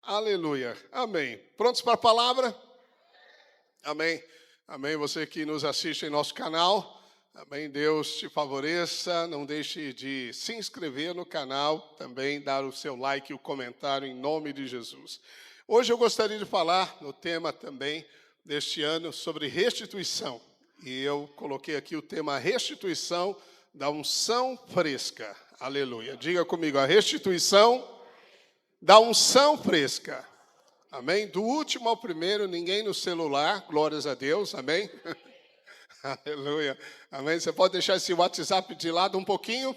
Aleluia. Amém. Prontos para a palavra? Amém. Amém. Você que nos assiste em nosso canal. Amém. Deus te favoreça. Não deixe de se inscrever no canal. Também dar o seu like e o comentário em nome de Jesus. Hoje eu gostaria de falar no tema também deste ano sobre restituição. E eu coloquei aqui o tema restituição da unção fresca. Aleluia. Diga comigo, a restituição da unção fresca. Amém? Do último ao primeiro, ninguém no celular, glórias a Deus, amém? Aleluia. Amém? Você pode deixar esse WhatsApp de lado um pouquinho?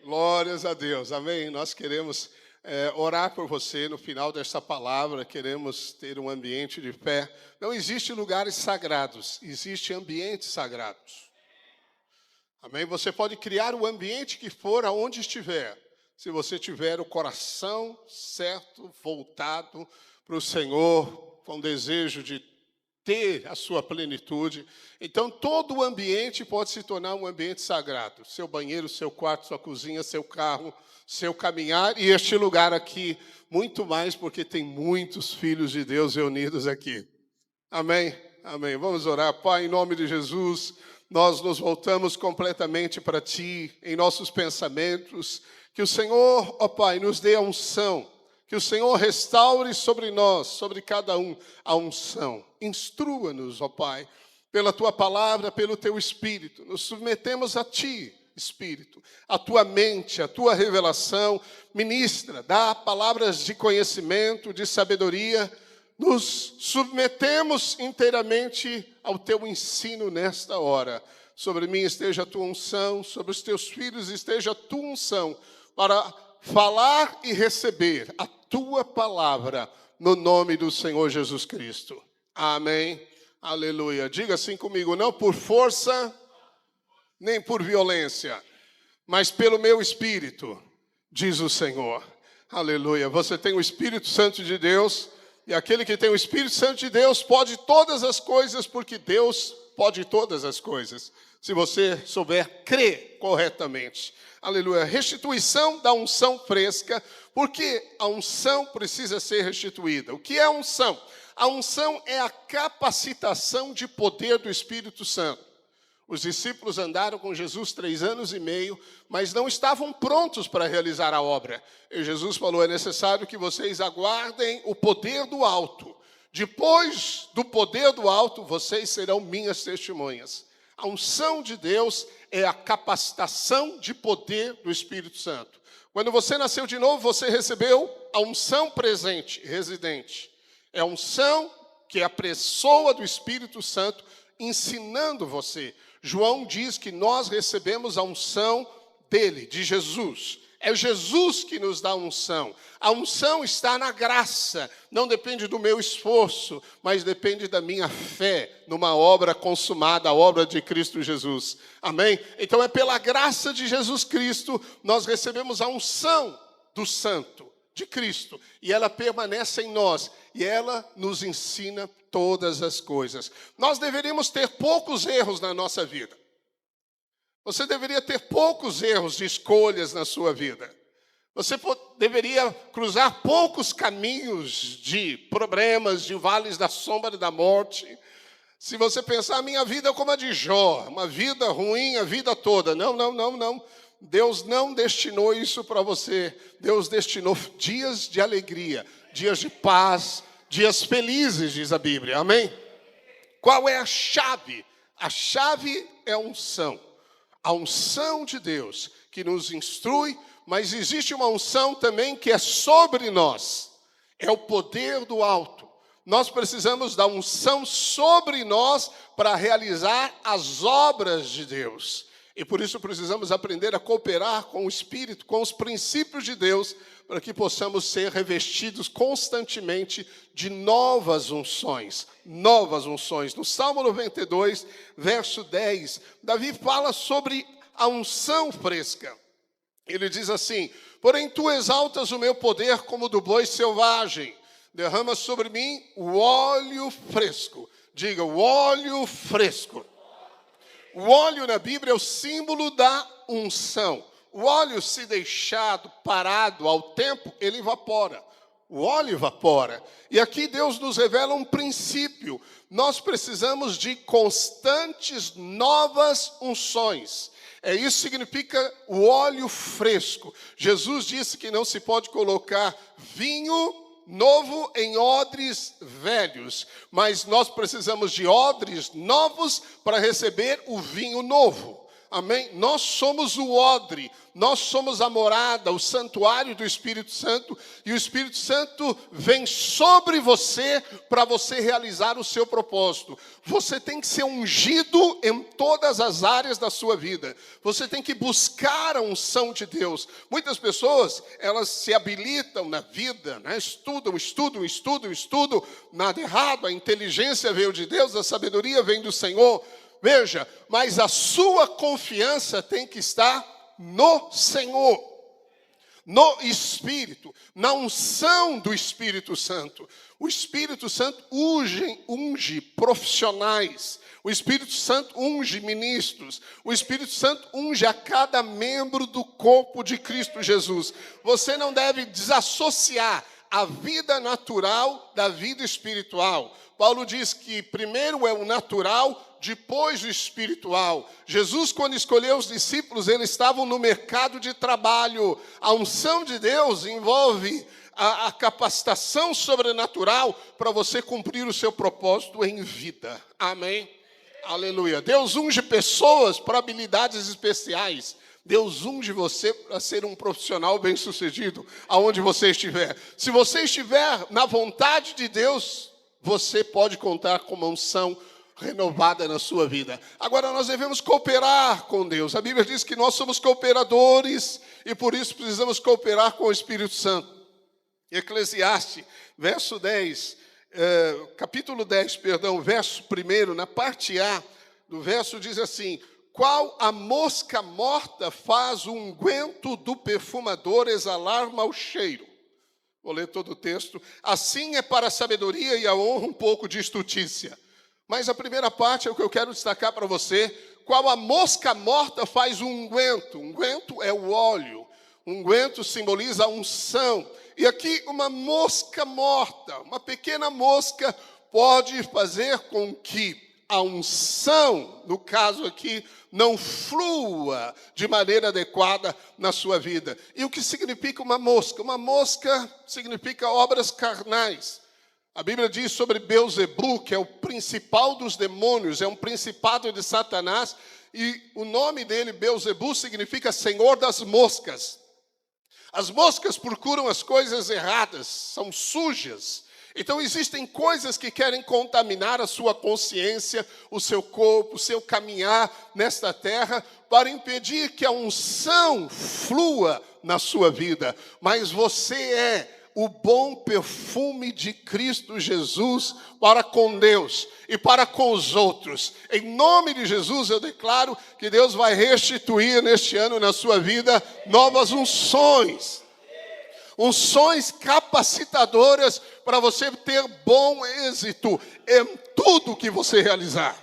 Glórias a Deus, amém? Nós queremos orar por você no final desta palavra, queremos ter um ambiente de fé. Não existe lugares sagrados, existe ambientes sagrados. Amém? Você pode criar o ambiente que for aonde estiver. Se você tiver o coração certo, voltado para o Senhor, com desejo de ter a sua plenitude, então todo o ambiente pode se tornar um ambiente sagrado. Seu banheiro, seu quarto, sua cozinha, seu carro, seu caminhar e este lugar aqui, muito mais porque tem muitos filhos de Deus reunidos aqui. Amém? Amém. Vamos orar. Pai, em nome de Jesus, nós nos voltamos completamente para Ti, em nossos pensamentos. Que o Senhor, ó Pai, nos dê a unção. Que o Senhor restaure sobre nós, sobre cada um, a unção. Instrua-nos, ó Pai, pela Tua palavra, pelo Teu Espírito. Nos submetemos a Ti, Espírito, a Tua mente, a Tua revelação. Ministra, dá palavras de conhecimento, de sabedoria. Nos submetemos inteiramente ao Teu ensino nesta hora. Sobre mim esteja a Tua unção, sobre os Teus filhos esteja a Tua unção, para falar e receber a Tua palavra no nome do Senhor Jesus Cristo. Amém. Aleluia. Diga assim comigo, não por força, nem por violência, mas pelo meu Espírito, diz o Senhor. Aleluia. Você tem o Espírito Santo de Deus, e aquele que tem o Espírito Santo de Deus pode todas as coisas, porque Deus pode todas as coisas, se você souber crer corretamente. Aleluia. Restituição da unção fresca, porque a unção precisa ser restituída. O que é a unção? A unção é a capacitação de poder do Espírito Santo. Os discípulos andaram com Jesus 3 anos e meio, mas não estavam prontos para realizar a obra. E Jesus falou, é necessário que vocês aguardem o poder do alto. Depois do poder do alto, vocês serão minhas testemunhas. A unção de Deus é a capacitação de poder do Espírito Santo. Quando você nasceu de novo, você recebeu a unção presente, residente. É a unção que é a pessoa do Espírito Santo ensinando você. João diz que nós recebemos a unção dele, de Jesus. É Jesus que nos dá a unção. A unção está na graça. Não depende do meu esforço, mas depende da minha fé numa obra consumada, a obra de Cristo Jesus. Amém? Então é pela graça de Jesus Cristo nós recebemos a unção do Santo, de Cristo. E ela permanece em nós. E ela nos ensina todas as coisas. Nós deveríamos ter poucos erros na nossa vida. Você deveria ter poucos erros de escolhas na sua vida. Você deveria cruzar poucos caminhos de problemas, de vales da sombra e da morte. Se você pensar, a minha vida é como a de Jó, uma vida ruim a vida toda. Não, não, não, não. Deus não destinou isso para você. Deus destinou dias de alegria, dias de paz, dias felizes, diz a Bíblia. Amém? Qual é a chave? A chave é a unção. A unção de Deus que nos instrui, mas existe uma unção também que é sobre nós. É o poder do alto. Nós precisamos da unção sobre nós para realizar as obras de Deus. E por isso precisamos aprender a cooperar com o Espírito, com os princípios de Deus, para que possamos ser revestidos constantemente de novas unções. Novas unções. No Salmo 92, verso 10, Davi fala sobre a unção fresca. Ele diz assim, porém tu exaltas o meu poder como do boi selvagem. Derrama sobre mim o óleo fresco. Diga, o óleo fresco. O óleo na Bíblia é o símbolo da unção. O óleo, se deixado parado ao tempo, ele evapora. o óleo evapora. E aqui Deus nos revela um princípio. Nós precisamos de constantes novas unções. Isso significa o óleo fresco. Jesus disse que não se pode colocar vinho novo em odres velhos, mas nós precisamos de odres novos para receber o vinho novo. Amém? Nós somos o odre, nós somos a morada, o santuário do Espírito Santo, e o Espírito Santo vem sobre você para você realizar o seu propósito. Você tem que ser ungido em todas as áreas da sua vida. Você tem que buscar a unção de Deus. Muitas pessoas, elas se habilitam na vida, né? Estudam, nada errado, a inteligência veio de Deus, a sabedoria vem do Senhor. Veja, mas a sua confiança tem que estar no Senhor, no Espírito, na unção do Espírito Santo. O Espírito Santo unge profissionais, o Espírito Santo unge ministros, o Espírito Santo unge a cada membro do corpo de Cristo Jesus. Você não deve desassociar a vida natural da vida espiritual. Paulo diz que primeiro é o natural, depois o espiritual. Jesus, quando escolheu os discípulos, eles estavam no mercado de trabalho. A unção de Deus envolve a capacitação sobrenatural para você cumprir o seu propósito em vida. Amém? Aleluia. Deus unge pessoas para habilidades especiais. Deus unge você para ser um profissional bem-sucedido, aonde você estiver. Se você estiver na vontade de Deus, você pode contar com uma unção renovada na sua vida. Agora, nós devemos cooperar com Deus. A Bíblia diz que nós somos cooperadores e por isso precisamos cooperar com o Espírito Santo. Eclesiastes, capítulo 10, verso 1, na parte A do verso diz assim: qual a mosca morta faz o unguento do perfumador exalar mau cheiro? Vou ler todo o texto. Assim é para a sabedoria e a honra um pouco de estutícia. Mas a primeira parte é o que eu quero destacar para você. Qual a mosca morta faz o unguento? Unguento é o óleo. Unguento simboliza a unção. E aqui uma mosca morta, uma pequena mosca, pode fazer com que a unção, no caso aqui, não flua de maneira adequada na sua vida. E o que significa uma mosca? Uma mosca significa obras carnais. A Bíblia diz sobre Beelzebu, que é o principal dos demônios, é um principado de Satanás, e o nome dele, Beelzebu, significa Senhor das moscas. As moscas procuram as coisas erradas, são sujas. Então existem coisas que querem contaminar a sua consciência, o seu corpo, o seu caminhar nesta terra, para impedir que a unção flua na sua vida. Mas você é o bom perfume de Cristo Jesus para com Deus e para com os outros. Em nome de Jesus eu declaro que Deus vai restituir neste ano na sua vida novas unções. Unções capacitadoras para você ter bom êxito em tudo que você realizar.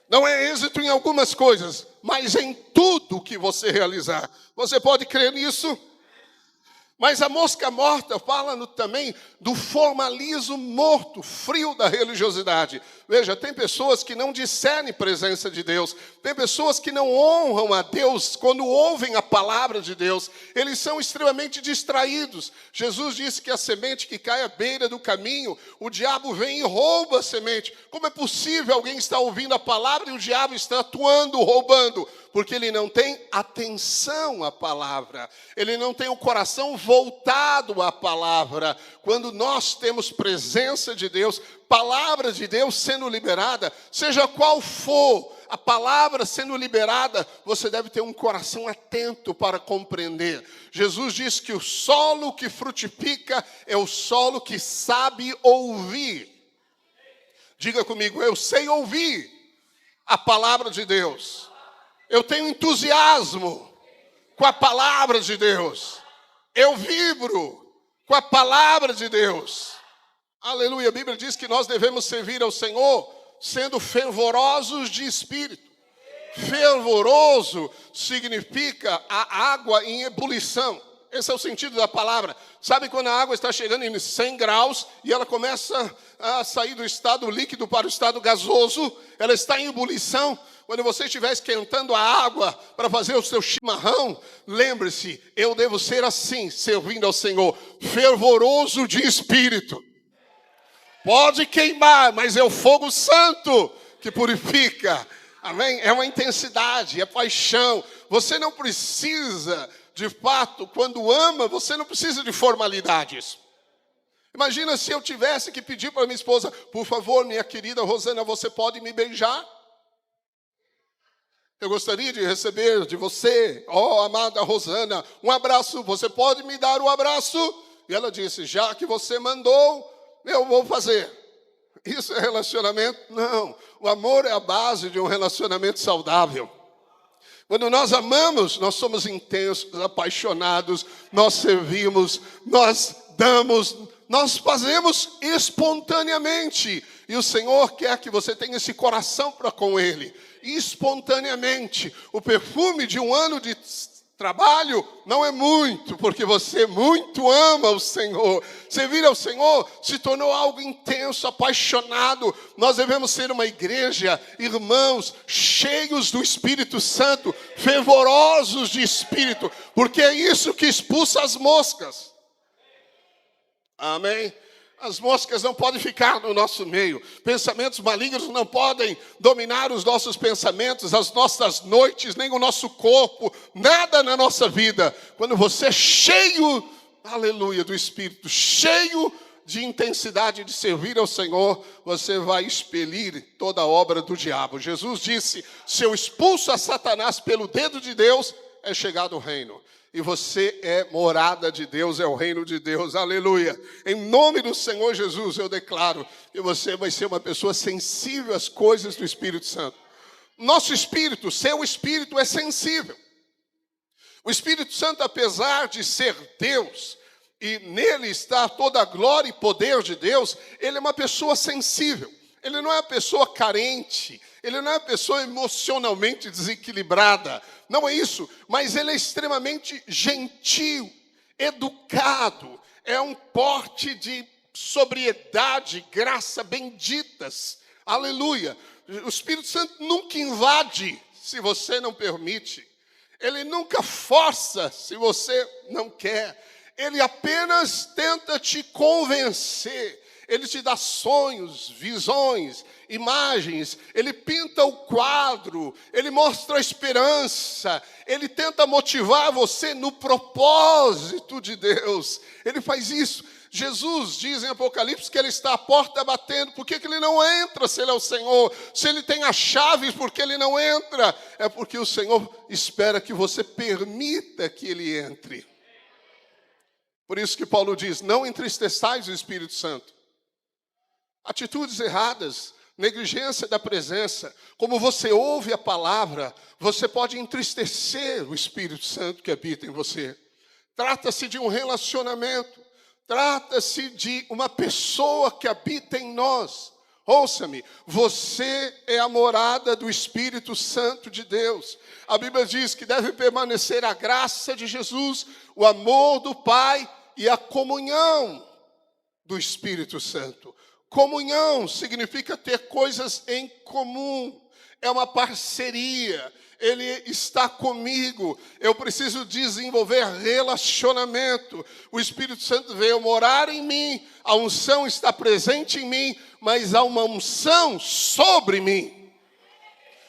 Não é êxito em algumas coisas, mas em tudo que você realizar. Você pode crer nisso? Mas a mosca morta fala também do formalismo morto, frio da religiosidade. Veja, tem pessoas que não discernem presença de Deus. Tem pessoas que não honram a Deus quando ouvem a palavra de Deus. Eles são extremamente distraídos. Jesus disse que a semente que cai à beira do caminho, o diabo vem e rouba a semente. Como é possível alguém estar ouvindo a palavra e o diabo está atuando, roubando? Porque ele não tem atenção à palavra. Ele não tem o coração voltado à palavra. Quando nós temos presença de Deus, palavra de Deus sendo liberada, seja qual for a palavra sendo liberada, você deve ter um coração atento para compreender. Jesus disse que o solo que frutifica é o solo que sabe ouvir. Diga comigo, eu sei ouvir a palavra de Deus. Eu tenho entusiasmo com a palavra de Deus. Eu vibro com a palavra de Deus. Aleluia. A Bíblia diz que nós devemos servir ao Senhor sendo fervorosos de espírito. Fervoroso significa a água em ebulição. Esse é o sentido da palavra. Sabe quando a água está chegando em 100 graus e ela começa a sair do estado líquido para o estado gasoso? Ela está em ebulição. Quando você estiver esquentando a água para fazer o seu chimarrão, lembre-se, eu devo ser assim, servindo ao Senhor, fervoroso de espírito. Pode queimar, mas é o fogo santo que purifica. Amém? É uma intensidade, é paixão. Você não precisa, de fato, quando ama, você não precisa de formalidades. Imagina se eu tivesse que pedir para minha esposa, por favor, minha querida Rosana, você pode me beijar? Eu gostaria de receber de você, amada Rosana, um abraço. Você pode me dar o abraço? E ela disse, já que você mandou, eu vou fazer. Isso é relacionamento? Não. O amor é a base de um relacionamento saudável. Quando nós amamos, nós somos intensos, apaixonados, nós servimos, nós damos, nós fazemos espontaneamente. E o Senhor quer que você tenha esse coração para com Ele. Espontaneamente. O perfume de um ano de trabalho não é muito, porque você muito ama o Senhor. Servir ao Senhor se tornou algo intenso, apaixonado. Nós devemos ser uma igreja, irmãos, cheios do Espírito Santo, fervorosos de Espírito, porque é isso que expulsa as moscas. Amém? As moscas não podem ficar no nosso meio. Pensamentos malignos não podem dominar os nossos pensamentos, as nossas noites, nem o nosso corpo, nada na nossa vida. Quando você é cheio, aleluia, do Espírito, cheio de intensidade de servir ao Senhor, você vai expelir toda a obra do diabo. Jesus disse, se eu expulso a Satanás pelo dedo de Deus, é chegado o reino. E você é morada de Deus, é o reino de Deus, aleluia. Em nome do Senhor Jesus, eu declaro que você vai ser uma pessoa sensível às coisas do Espírito Santo. Nosso espírito, seu espírito é sensível. O Espírito Santo, apesar de ser Deus, e nele está toda a glória e poder de Deus, ele é uma pessoa sensível. Ele não é uma pessoa carente, ele não é uma pessoa emocionalmente desequilibrada. Não é isso, mas ele é extremamente gentil, educado, é um porte de sobriedade, graça benditas. Aleluia. O Espírito Santo nunca invade se você não permite. Ele nunca força se você não quer. Ele apenas tenta te convencer. Ele te dá sonhos, visões, imagens. Ele pinta o quadro. Ele mostra a esperança. Ele tenta motivar você no propósito de Deus. Ele faz isso. Jesus diz em Apocalipse que ele está à porta batendo. Por que ele não entra se ele é o Senhor? Se ele tem as chaves, por que ele não entra? É porque o Senhor espera que você permita que ele entre. Por isso que Paulo diz, não entristeçais o Espírito Santo. Atitudes erradas, negligência da presença. Como você ouve a palavra, você pode entristecer o Espírito Santo que habita em você. Trata-se de um relacionamento. Trata-se de uma pessoa que habita em nós. Ouça-me, você é a morada do Espírito Santo de Deus. A Bíblia diz que deve permanecer a graça de Jesus, o amor do Pai e a comunhão do Espírito Santo. Comunhão significa ter coisas em comum, é uma parceria. Ele está comigo, eu preciso desenvolver relacionamento. O Espírito Santo veio morar em mim, a unção está presente em mim, mas há uma unção sobre mim.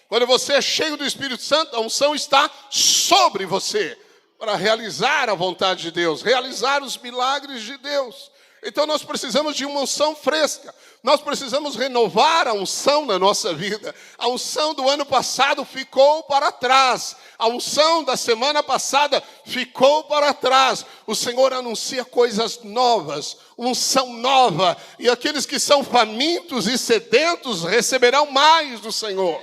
Quando você é cheio do Espírito Santo, a unção está sobre você, para realizar a vontade de Deus, realizar os milagres de Deus. Então nós precisamos de uma unção fresca. Nós precisamos renovar a unção na nossa vida. A unção do ano passado ficou para trás. A unção da semana passada ficou para trás. O Senhor anuncia coisas novas, unção nova. E aqueles que são famintos e sedentos receberão mais do Senhor.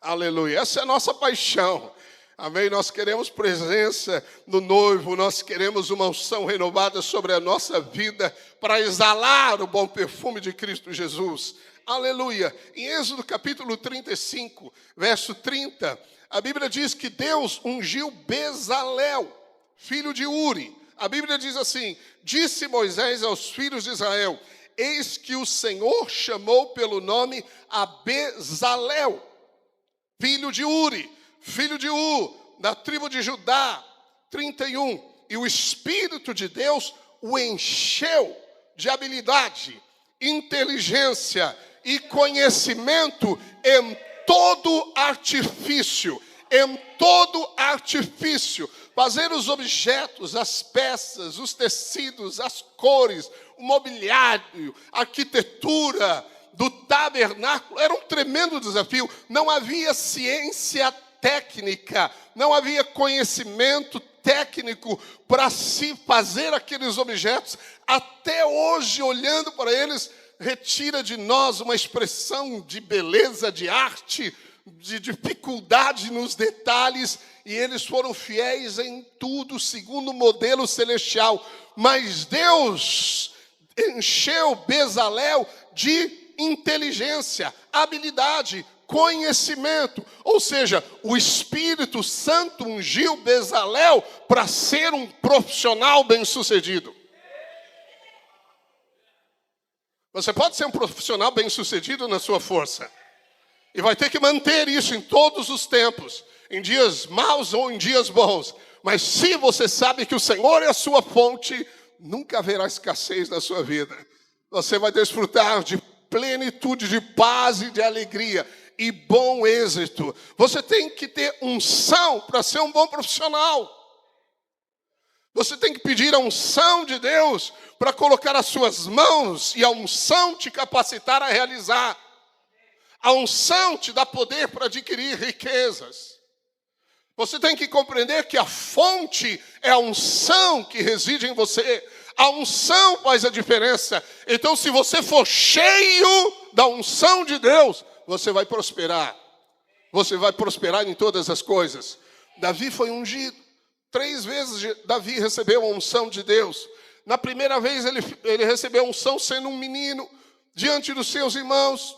Aleluia. Essa é a nossa paixão. Amém? Nós queremos presença no noivo, nós queremos uma unção renovada sobre a nossa vida para exalar o bom perfume de Cristo Jesus. Aleluia! Em Êxodo capítulo 35, verso 30, a Bíblia diz que Deus ungiu Bezalel. filho de Uri. A Bíblia diz assim: disse Moisés aos filhos de Israel: eis que o Senhor chamou pelo nome a Bezalel, filho de Uri, filho de da tribo de Judá. 31. E o Espírito de Deus o encheu de habilidade, inteligência e conhecimento em todo artifício. Em todo artifício. Fazer os objetos, as peças, os tecidos, as cores, o mobiliário, a arquitetura do tabernáculo. Era um tremendo desafio. Não havia ciência técnica, não havia conhecimento técnico para se fazer aqueles objetos. Até hoje, olhando para eles, retira de nós uma expressão de beleza, de arte, de dificuldade nos detalhes, e eles foram fiéis em tudo, segundo o modelo celestial. Mas Deus encheu Bezalel de inteligência, habilidade, conhecimento. Ou seja, o Espírito Santo ungiu Bezalel para ser um profissional bem-sucedido. Você pode ser um profissional bem-sucedido na sua força. E vai ter que manter isso em todos os tempos, em dias maus ou em dias bons. Mas se você sabe que o Senhor é a sua fonte, nunca haverá escassez na sua vida. Você vai desfrutar de plenitude, de paz e de alegria e bom êxito. Você tem que ter unção para ser um bom profissional. Você tem que pedir a unção de Deus para colocar as suas mãos e a unção te capacitar a realizar. A unção te dá poder para adquirir riquezas. Você tem que compreender que a fonte é a unção que reside em você. A unção faz a diferença. Então, se você for cheio da unção de Deus, você vai prosperar. Você vai prosperar em todas as coisas. Davi foi ungido. 3 vezes Davi recebeu a unção de Deus. Na primeira vez ele recebeu a unção sendo um menino, diante dos seus irmãos,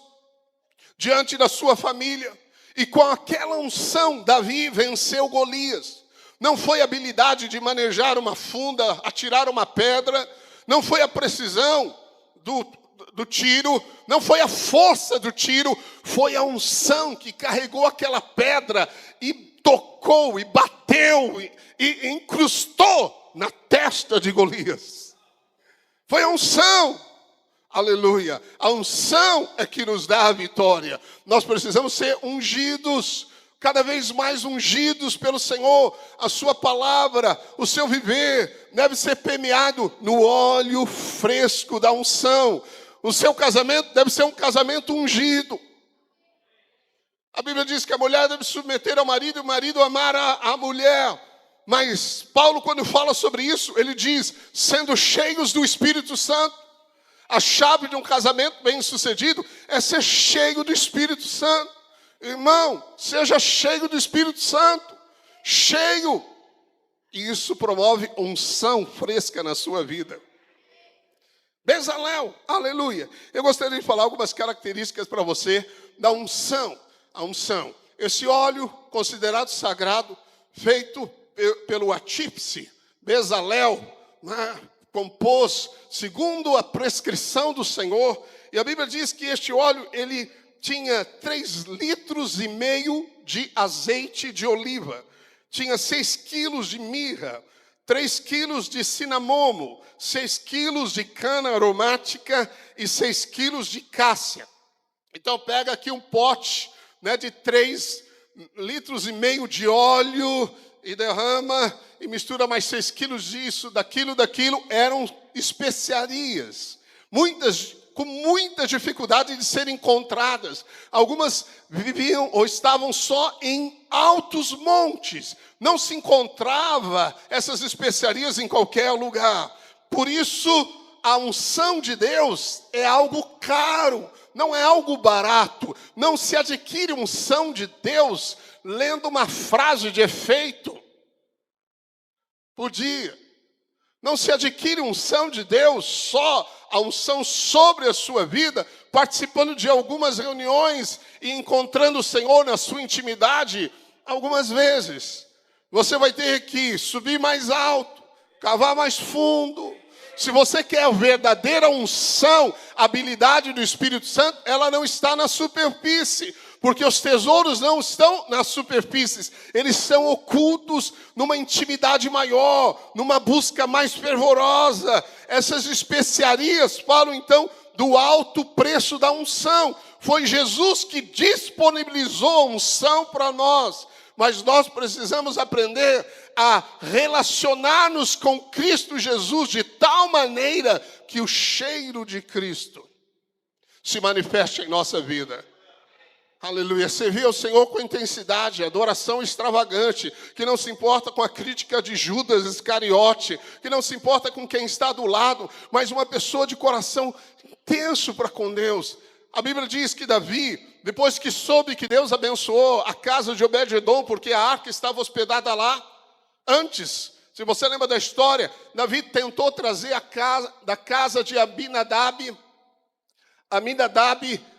diante da sua família. E com aquela unção, Davi venceu Golias. Não foi a habilidade de manejar uma funda, atirar uma pedra. Não foi a precisão do tiro. Não foi a força do tiro. Foi a unção que carregou aquela pedra e tocou, e bateu, e incrustou na testa de Golias. Foi a unção. Aleluia. A unção é que nos dá a vitória. Nós precisamos ser ungidos, cada vez mais ungidos pelo Senhor. A sua palavra, o seu viver deve ser permeado no óleo fresco da unção. O seu casamento deve ser um casamento ungido. A Bíblia diz que a mulher deve submeter ao marido e o marido amar a mulher. Mas Paulo, quando fala sobre isso, ele diz, sendo cheios do Espírito Santo. A chave de um casamento bem-sucedido é ser cheio do Espírito Santo. Irmão, seja cheio do Espírito Santo. Cheio. E isso promove unção fresca na sua vida. Bezalel, aleluia. Eu gostaria de falar algumas características para você da unção. A unção. Esse óleo considerado sagrado, feito pelo artífice, Bezalel, compôs segundo a prescrição do Senhor. E a Bíblia diz que este óleo, ele tinha 3,5 litros de azeite de oliva. Tinha 6 quilos de mirra, 3 quilos de cinamomo, 6 quilos de cana aromática e 6 quilos de cássia. Então pega aqui um pote, de 3,5 litros de óleo e derrama e mistura mais 6 quilos disso, daquilo. Eram especiarias, com muita dificuldade de serem encontradas. Algumas viviam ou estavam só em altos montes. Não se encontrava essas especiarias em qualquer lugar. Por isso, a unção de Deus é algo caro, não é algo barato. Não se adquire unção de Deus lendo uma frase de efeito por dia. Não se adquire unção de Deus só a unção sobre a sua vida, participando de algumas reuniões e encontrando o Senhor na sua intimidade algumas vezes. Você vai ter que subir mais alto, cavar mais fundo. Se você quer a verdadeira unção, a habilidade do Espírito Santo, ela não está na superfície. Porque os tesouros não estão nas superfícies, eles são ocultos numa intimidade maior, numa busca mais fervorosa. Essas especiarias falam então do alto preço da unção. Foi Jesus que disponibilizou a unção para nós, mas nós precisamos aprender a relacionar-nos com Cristo Jesus de tal maneira que o cheiro de Cristo se manifeste em nossa vida. Aleluia. Servir ao Senhor com intensidade, adoração extravagante, que não se importa com a crítica de Judas Iscariote, que não se importa com quem está do lado, mas uma pessoa de coração intenso para com Deus. A Bíblia diz que Davi, depois que soube que Deus abençoou a casa de Obed-edom, porque a arca estava hospedada lá, antes, se você lembra da história, Davi tentou trazer da casa de Aminadab,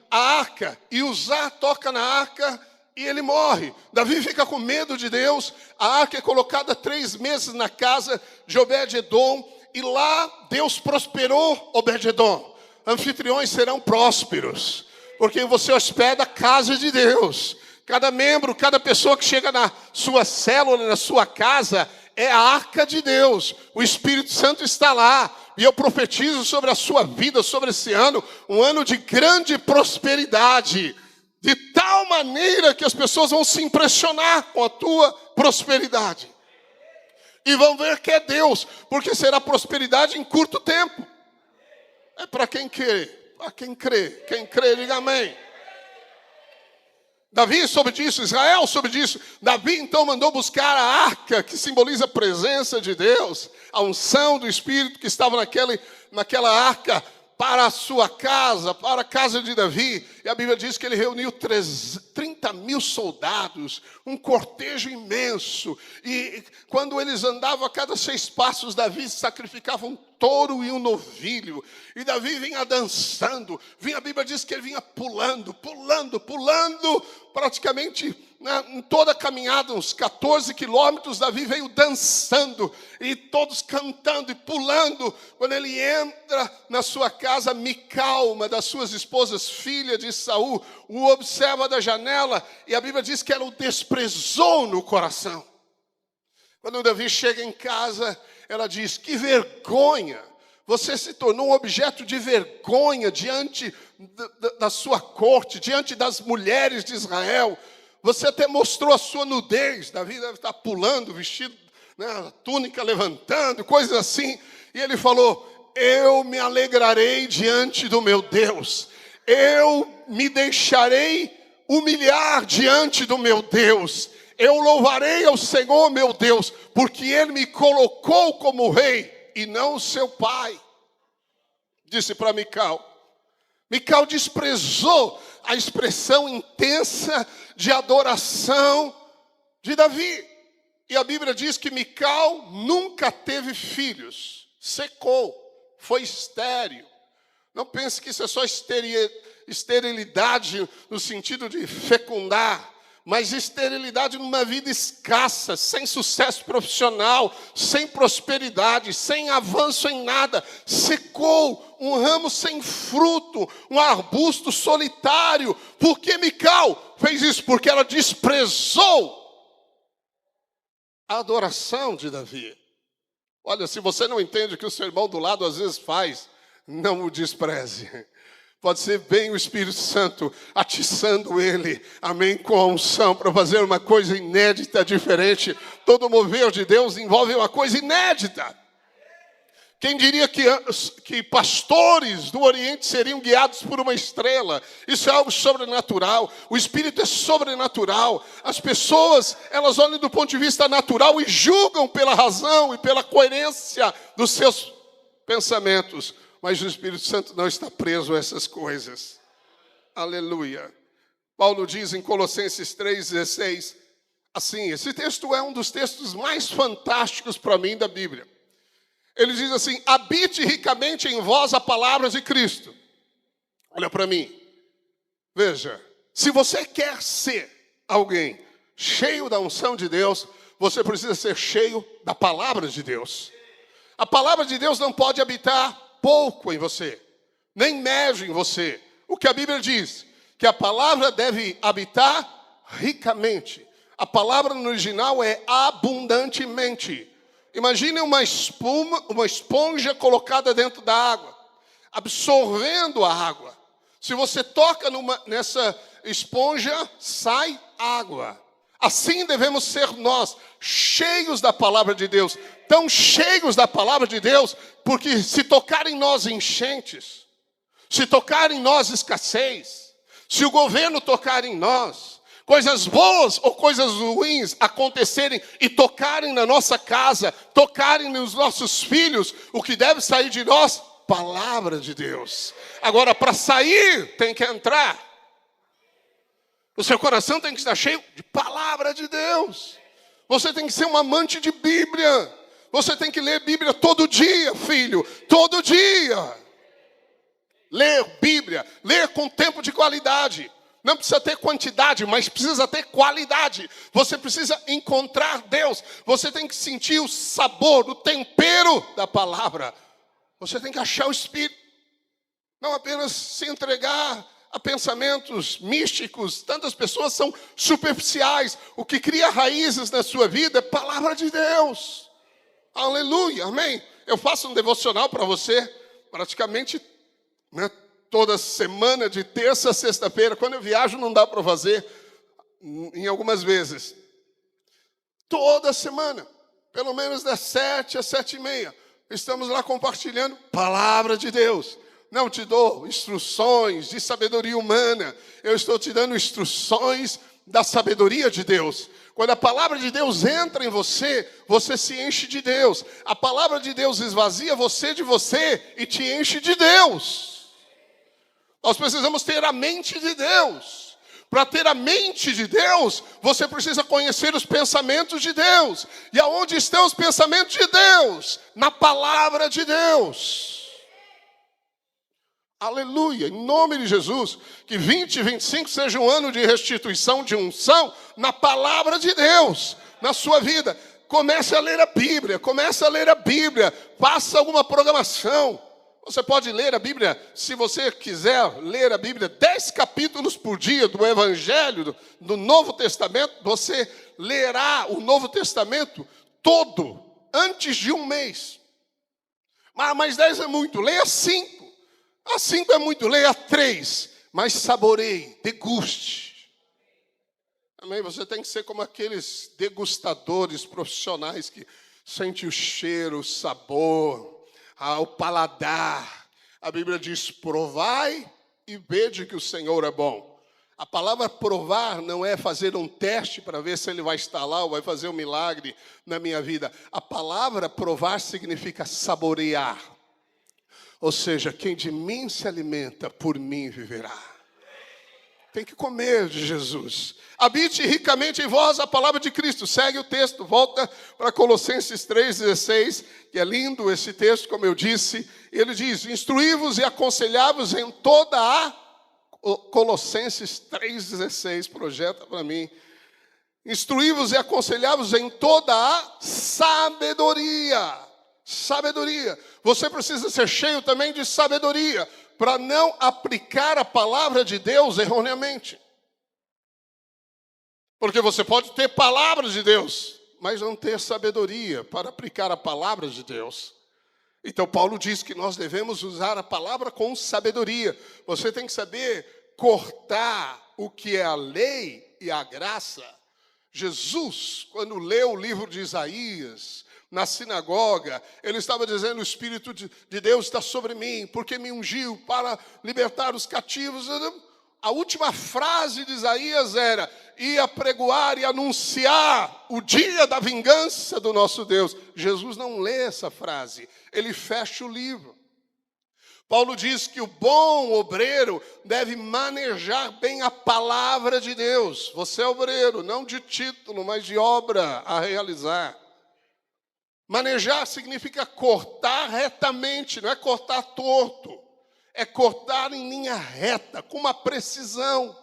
a arca, e Uzá toca na arca e ele morre. Davi fica com medo de Deus. A arca é colocada 3 meses na casa de Obed-edom, e lá Deus prosperou Obed-edom. Anfitriões serão prósperos, porque você hospeda a casa de Deus. Cada membro, cada pessoa que chega na sua célula, na sua casa, é a arca de Deus. O Espírito Santo está lá. E eu profetizo sobre a sua vida, sobre esse ano, um ano de grande prosperidade. De tal maneira que as pessoas vão se impressionar com a tua prosperidade. E vão ver que é Deus, porque será prosperidade em curto tempo. É para quem crê, para quem crê. Quem crê, diga amém. Davi soube disso, Israel soube disso. Davi então mandou buscar a arca, que simboliza a presença de Deus, a unção do Espírito que estava naquela arca, para a sua casa, para a casa de Davi. E a Bíblia diz que ele reuniu 30 mil soldados, um cortejo imenso. E quando eles andavam a cada 6 passos, Davi sacrificava um touro e um novilho. E Davi vinha dançando. A Bíblia diz que ele vinha pulando, praticamente em toda a caminhada, uns 14 quilômetros, Davi veio dançando, e todos cantando e pulando. Quando ele entra na sua casa, Mical, uma das suas esposas, filha de Saul, o observa da janela, e a Bíblia diz que ela o desprezou no coração. Quando Davi chega em casa, ela diz: que vergonha, você se tornou um objeto de vergonha diante da sua corte, diante das mulheres de Israel. Você até mostrou a sua nudez. Davi deve estar pulando, vestido, a túnica levantando, coisas assim. E ele falou: eu me alegrarei diante do meu Deus. Eu me deixarei humilhar diante do meu Deus. Eu louvarei ao Senhor meu Deus, porque Ele me colocou como rei e não o seu pai. Disse para Mical. Mical desprezou a expressão intensa de adoração de Davi. E a Bíblia diz que Mical nunca teve filhos. Secou, foi estéril. Não pense que isso é só esterilidade no sentido de fecundar, mas esterilidade numa vida escassa, sem sucesso profissional, sem prosperidade, sem avanço em nada. Secou, um ramo sem fruto, um arbusto solitário. Por que Mical fez isso? Porque ela desprezou a adoração de Davi. Olha, se você não entende o que o seu irmão do lado às vezes faz, não o despreze. Pode ser bem o Espírito Santo atiçando ele, amém, com a unção para fazer uma coisa inédita, diferente. Todo mover de Deus envolve uma coisa inédita. Quem diria que pastores do Oriente seriam guiados por uma estrela? Isso é algo sobrenatural. O Espírito é sobrenatural. As pessoas, elas olham do ponto de vista natural e julgam pela razão e pela coerência dos seus pensamentos. Mas o Espírito Santo não está preso a essas coisas. Aleluia. Paulo diz em Colossenses 3,16, assim, esse texto é um dos textos mais fantásticos para mim da Bíblia. Ele diz assim: habite ricamente em vós a palavra de Cristo. Olha para mim. Veja, se você quer ser alguém cheio da unção de Deus, você precisa ser cheio da palavra de Deus. A palavra de Deus não pode habitar pouco em você, nem médio em você. O que a Bíblia diz? Que a palavra deve habitar ricamente. A palavra no original é abundantemente. Imagine uma esponja colocada dentro da água, absorvendo a água. Se você toca nessa esponja, sai água. Assim devemos ser nós, cheios da palavra de Deus. Tão cheios da palavra de Deus, porque se tocar em nós enchentes, se tocar em nós escassez, se o governo tocar em nós, coisas boas ou coisas ruins acontecerem e tocarem na nossa casa, tocarem nos nossos filhos, o que deve sair de nós? Palavra de Deus. Agora, para sair, tem que entrar. O seu coração tem que estar cheio de palavra de Deus. Você tem que ser um amante de Bíblia. Você tem que ler Bíblia todo dia, filho. Todo dia. Ler Bíblia. Ler com tempo de qualidade. Não precisa ter quantidade, mas precisa ter qualidade. Você precisa encontrar Deus. Você tem que sentir o sabor, o tempero da palavra. Você tem que achar o Espírito. Não apenas se entregar a pensamentos místicos. Tantas pessoas são superficiais. O que cria raízes na sua vida é palavra de Deus. Aleluia, amém. Eu faço um devocional para você, praticamente, né, toda semana, de terça a sexta-feira. Quando eu viajo não dá para fazer, em algumas vezes. Toda semana, pelo menos das 7 às 7:30, estamos lá compartilhando palavra de Deus. Não te dou instruções de sabedoria humana. Eu estou te dando instruções da sabedoria de Deus. Quando a palavra de Deus entra em você, você se enche de Deus. A palavra de Deus esvazia você de você e te enche de Deus. Nós precisamos ter a mente de Deus. Para ter a mente de Deus, você precisa conhecer os pensamentos de Deus. E aonde estão os pensamentos de Deus? Na palavra de Deus. Aleluia, em nome de Jesus, que 2025 seja um ano de restituição, de unção, na palavra de Deus, na sua vida. Comece a ler a Bíblia, faça alguma programação. Você pode ler a Bíblia, se você quiser ler a Bíblia, 10 capítulos por dia do Evangelho, do Novo Testamento, você lerá o Novo Testamento todo, antes de um mês. Mas 10 é muito, leia 5. A 5 é muito, leia 3, mas saboreie, deguste. Amém? Você tem que ser como aqueles degustadores profissionais que sentem o cheiro, o sabor, o paladar. A Bíblia diz, provai e vede que o Senhor é bom. A palavra provar não é fazer um teste para ver se ele vai estar lá ou vai fazer um milagre na minha vida. A palavra provar significa saborear. Ou seja, quem de mim se alimenta, por mim viverá. Tem que comer de Jesus. Habite ricamente em vós a palavra de Cristo. Segue o texto, volta para Colossenses 3,16, que é lindo esse texto, como eu disse. Ele diz, instruí-vos e aconselhai-vos em toda a... Colossenses 3,16, projeta para mim. Instruí-vos e aconselhai-vos em toda a sabedoria. Sabedoria. Você precisa ser cheio também de sabedoria, para não aplicar a palavra de Deus erroneamente. Porque você pode ter palavra de Deus, mas não ter sabedoria para aplicar a palavra de Deus. Então Paulo diz que nós devemos usar a palavra com sabedoria. Você tem que saber cortar o que é a lei e a graça. Jesus, quando leu o livro de Isaías, na sinagoga, ele estava dizendo, o Espírito de Deus está sobre mim, porque me ungiu para libertar os cativos. A última frase de Isaías era, ia pregoar e anunciar o dia da vingança do nosso Deus. Jesus não lê essa frase, ele fecha o livro. Paulo diz que o bom obreiro deve manejar bem a palavra de Deus. Você é obreiro, não de título, mas de obra a realizar. Manejar significa cortar retamente, não é cortar torto. É cortar em linha reta, com uma precisão.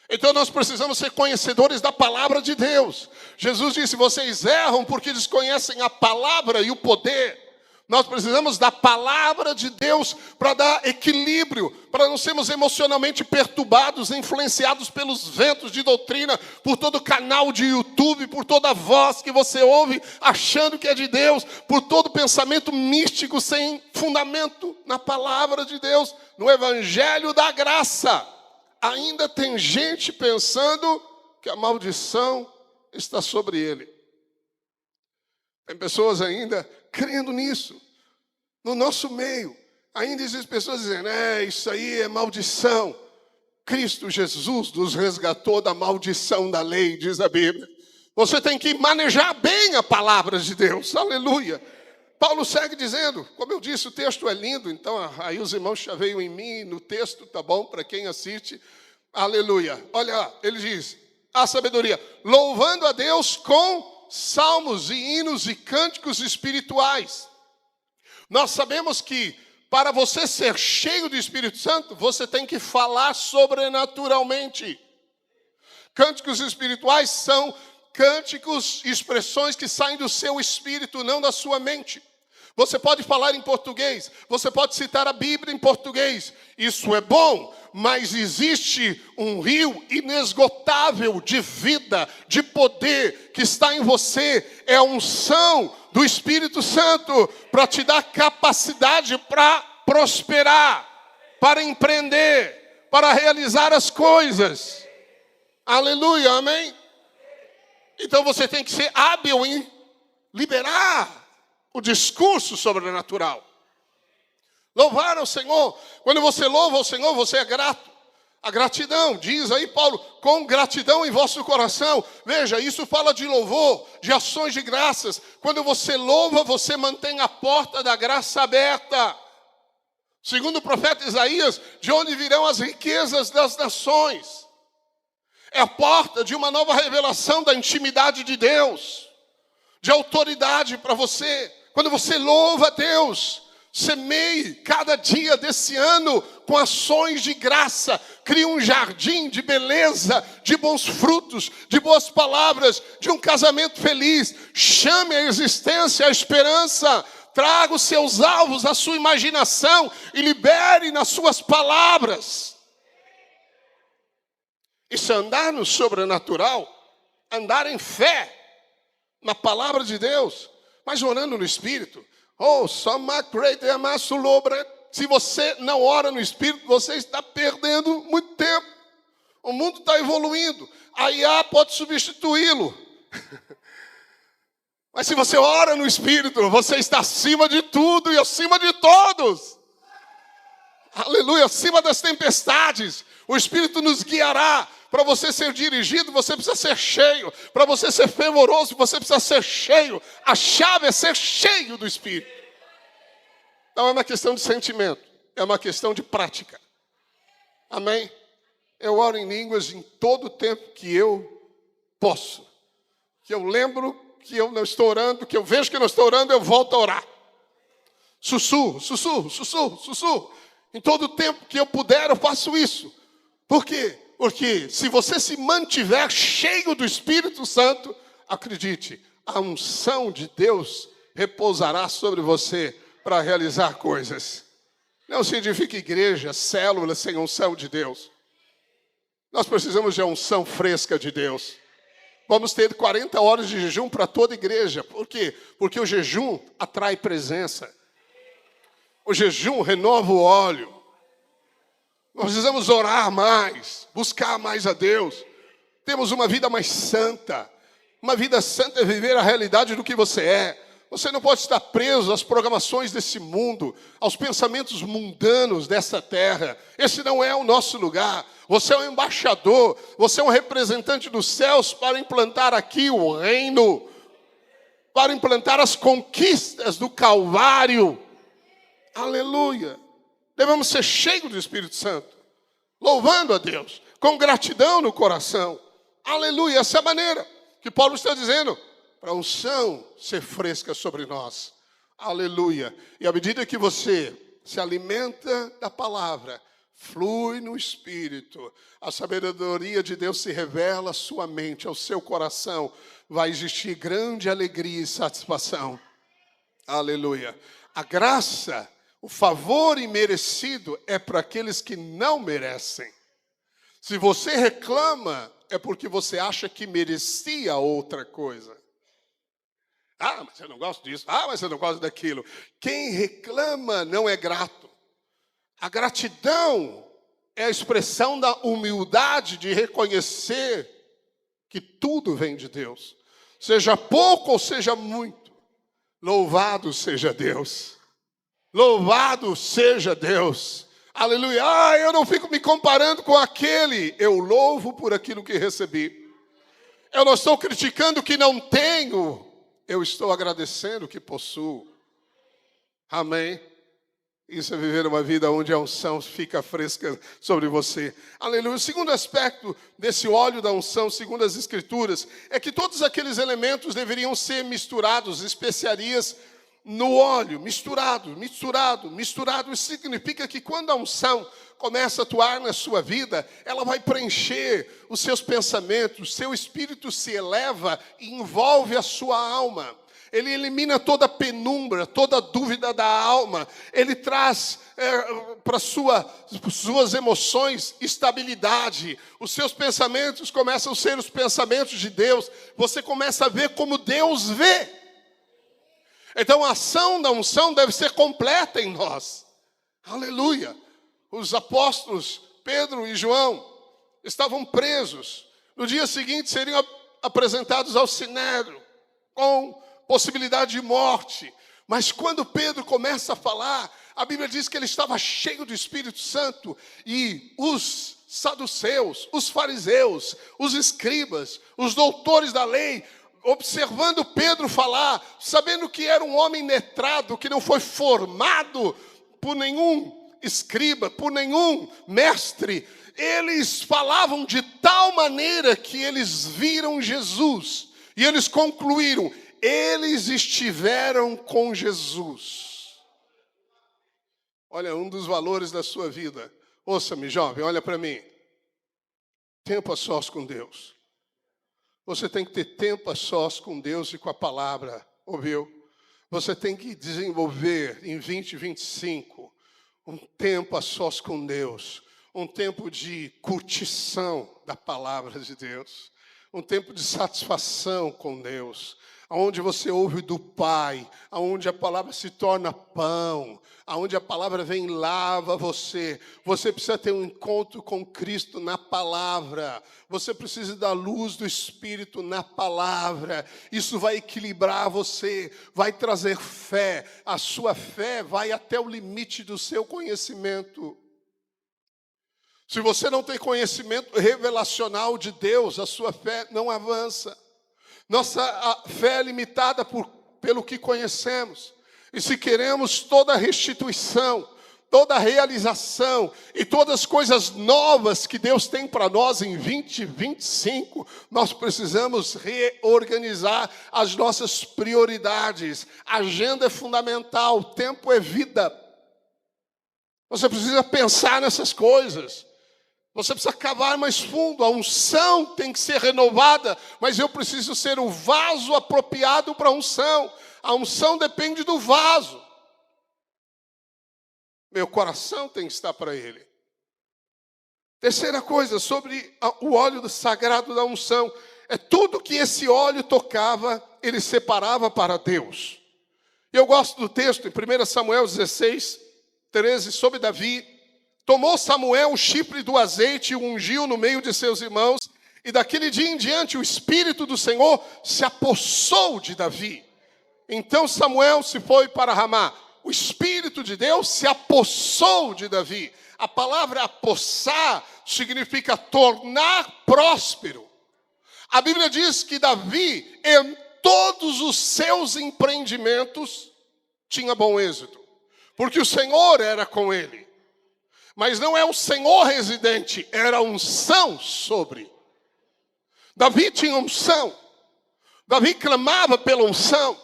Então nós precisamos ser conhecedores da palavra de Deus. Jesus disse, vocês erram porque desconhecem a palavra e o poder. Nós precisamos da palavra de Deus para dar equilíbrio, para não sermos emocionalmente perturbados, influenciados pelos ventos de doutrina, por todo canal de YouTube, por toda voz que você ouve achando que é de Deus, por todo pensamento místico sem fundamento na palavra de Deus, no evangelho da graça. Ainda tem gente pensando que a maldição está sobre ele. Tem pessoas ainda crendo nisso. No nosso meio, ainda existem pessoas dizendo, isso aí é maldição. Cristo Jesus nos resgatou da maldição da lei, diz a Bíblia. Você tem que manejar bem a palavra de Deus, aleluia. Paulo segue dizendo, como eu disse, o texto é lindo, então aí os irmãos chaveiam em mim, no texto, tá bom, para quem assiste, aleluia. Olha lá, ele diz, a sabedoria, louvando a Deus com salmos e hinos e cânticos espirituais. Nós sabemos que para você ser cheio do Espírito Santo, você tem que falar sobrenaturalmente. Cânticos espirituais são cânticos, expressões que saem do seu espírito, não da sua mente. Você pode falar em português, você pode citar a Bíblia em português. Isso é bom, mas existe um rio inesgotável de vida, de poder que está em você. É a unção do Espírito Santo para te dar capacidade para prosperar, para empreender, para realizar as coisas. Aleluia, amém? Então você tem que ser hábil em liberar o discurso sobrenatural. Louvar ao Senhor. Quando você louva ao Senhor, você é grato. A gratidão, diz aí Paulo, com gratidão em vosso coração. Veja, isso fala de louvor, de ações de graças. Quando você louva, você mantém a porta da graça aberta. Segundo o profeta Isaías, de onde virão as riquezas das nações? É a porta de uma nova revelação da intimidade de Deus, de autoridade para você. Quando você louva a Deus, semeie cada dia desse ano com ações de graça. Crie um jardim de beleza, de bons frutos, de boas palavras, de um casamento feliz. Chame a existência, a esperança. Traga os seus alvos, a sua imaginação e libere nas suas palavras. Isso é andar no sobrenatural, andar em fé na palavra de Deus, mas orando no Espírito. Se você não ora no Espírito, você está perdendo muito tempo. O mundo está evoluindo. A IA pode substituí-lo. Mas se você ora no Espírito, você está acima de tudo e acima de todos. Aleluia, acima das tempestades. O Espírito nos guiará. Para você ser dirigido, você precisa ser cheio. Para você ser fervoroso, você precisa ser cheio. A chave é ser cheio do Espírito. Não é uma questão de sentimento, é uma questão de prática. Amém? Eu oro em línguas em todo o tempo que eu posso. Que eu lembro que eu não estou orando, que eu vejo que não estou orando, eu volto a orar. Sussurro, sussurro, sussurro, sussurro. Em todo o tempo que eu puder, eu faço isso. Por quê? Porque se você se mantiver cheio do Espírito Santo, acredite, a unção de Deus repousará sobre você para realizar coisas. Não significa igreja, célula sem unção de Deus. Nós precisamos de unção fresca de Deus. Vamos ter 40 horas de jejum para toda igreja. Por quê? Porque o jejum atrai presença. O jejum renova o óleo. Nós precisamos orar mais, buscar mais a Deus. Temos uma vida mais santa. Uma vida santa é viver a realidade do que você é. Você não pode estar preso às programações desse mundo, aos pensamentos mundanos dessa terra. Esse não é o nosso lugar. Você é um embaixador, você é um representante dos céus para implantar aqui o reino, para implantar as conquistas do Calvário. Aleluia. Devemos ser cheios do Espírito Santo, louvando a Deus, com gratidão no coração. Aleluia, essa é a maneira que Paulo está dizendo, para a unção ser fresca sobre nós. Aleluia. E à medida que você se alimenta da palavra, Flui no Espírito. A sabedoria de Deus se revela à sua mente, ao seu coração. Vai existir grande alegria e satisfação. Aleluia. A graça, o favor imerecido é para aqueles que não merecem. Se você reclama, é porque você acha que merecia outra coisa. Ah, mas eu não gosto disso. Ah, mas eu não gosto daquilo. Quem reclama não é grato. A gratidão é a expressão da humildade de reconhecer que tudo vem de Deus. Seja pouco ou seja muito. Louvado seja Deus. Louvado seja Deus. Aleluia. Ah, eu não fico me comparando com aquele. Eu louvo por aquilo que recebi. Eu não estou criticando o que não tenho. Eu estou agradecendo o que possuo. Amém. Isso é viver uma vida onde a unção fica fresca sobre você. Aleluia. O segundo aspecto desse óleo da unção, segundo as Escrituras, é que todos aqueles elementos deveriam ser misturados, especiarias no óleo, misturado. Isso significa que quando a unção começa a atuar na sua vida, ela vai preencher os seus pensamentos, seu espírito se eleva e envolve a sua alma. Ele elimina toda a penumbra, toda a dúvida da alma. Ele traz para suas emoções estabilidade. Os seus pensamentos começam a ser os pensamentos de Deus. Você começa a ver como Deus vê. Então a ação da unção deve ser completa em nós. Aleluia. Os apóstolos Pedro e João estavam presos. No dia seguinte seriam apresentados ao Sinédrio com possibilidade de morte. Mas quando Pedro começa a falar, a Bíblia diz que ele estava cheio do Espírito Santo. E os saduceus, os fariseus, os escribas, os doutores da lei, observando Pedro falar, sabendo que era um homem letrado, que não foi formado por nenhum escriba, por nenhum mestre, eles falavam de tal maneira que eles viram Jesus. E eles concluíram: eles estiveram com Jesus. Olha, um dos valores da sua vida. Ouça-me, jovem, olha para mim. Tempo a sós com Deus. Você tem que ter tempo a sós com Deus e com a palavra, ouviu? Você tem que desenvolver em 2025 um tempo a sós com Deus. Um tempo de curtição da palavra de Deus. Um tempo de satisfação com Deus. Onde você ouve do Pai, onde a palavra se torna pão, onde a palavra vem e lava você. Você precisa ter um encontro com Cristo na palavra. Você precisa da luz do Espírito na palavra. Isso vai equilibrar você, vai trazer fé. A sua fé vai até o limite do seu conhecimento. Se você não tem conhecimento revelacional de Deus, a sua fé não avança. Nossa fé é limitada pelo que conhecemos. E se queremos toda a restituição, toda a realização e todas as coisas novas que Deus tem para nós em 2025, nós precisamos reorganizar as nossas prioridades. A agenda é fundamental, tempo é vida. Você precisa pensar nessas coisas. Você precisa cavar mais fundo, a unção tem que ser renovada, mas eu preciso ser o vaso apropriado para a unção. A unção depende do vaso. Meu coração tem que estar para ele. Terceira coisa, sobre o óleo sagrado da unção, é tudo que esse óleo tocava, ele separava para Deus. E eu gosto do texto, em 1 Samuel 16, 13, sobre Davi. Tomou Samuel o chifre do azeite e o ungiu no meio de seus irmãos. E daquele dia em diante o Espírito do Senhor se apossou de Davi. Então Samuel se foi para Ramá. O Espírito de Deus se apossou de Davi. A palavra apossar significa tornar próspero. A Bíblia diz que Davi, em todos os seus empreendimentos, tinha bom êxito. Porque o Senhor era com ele. Mas não é o Senhor residente, era unção sobre. Davi tinha unção. Davi clamava pela unção.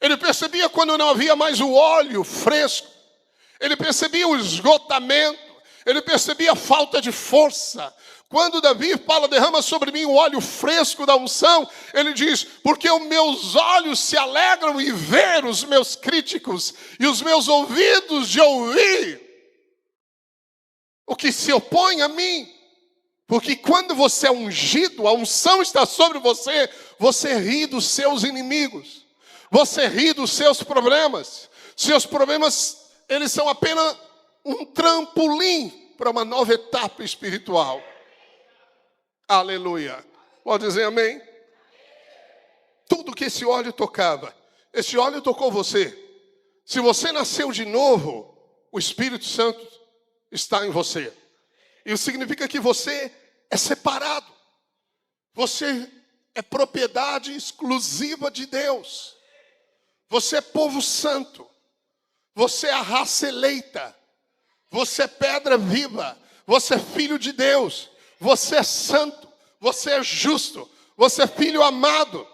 Ele percebia quando não havia mais o óleo fresco. Ele percebia o esgotamento. Ele percebia a falta de força. Quando Davi fala, derrama sobre mim o óleo fresco da unção, ele diz, porque os meus olhos se alegram em ver os meus críticos e os meus ouvidos de ouvir o que se opõe a mim. Porque quando você é ungido, a unção está sobre você, você ri dos seus inimigos, você ri dos seus problemas. Seus problemas, eles são apenas um trampolim para uma nova etapa espiritual. Aleluia. Pode dizer amém? Tudo que esse óleo tocava, esse óleo tocou você. Se você nasceu de novo, o Espírito Santo está em você. Isso significa que você é separado. Você é propriedade exclusiva de Deus. Você é povo santo. Você é a raça eleita. Você é pedra viva. Você é filho de Deus. Você é santo, você é justo, você é filho amado.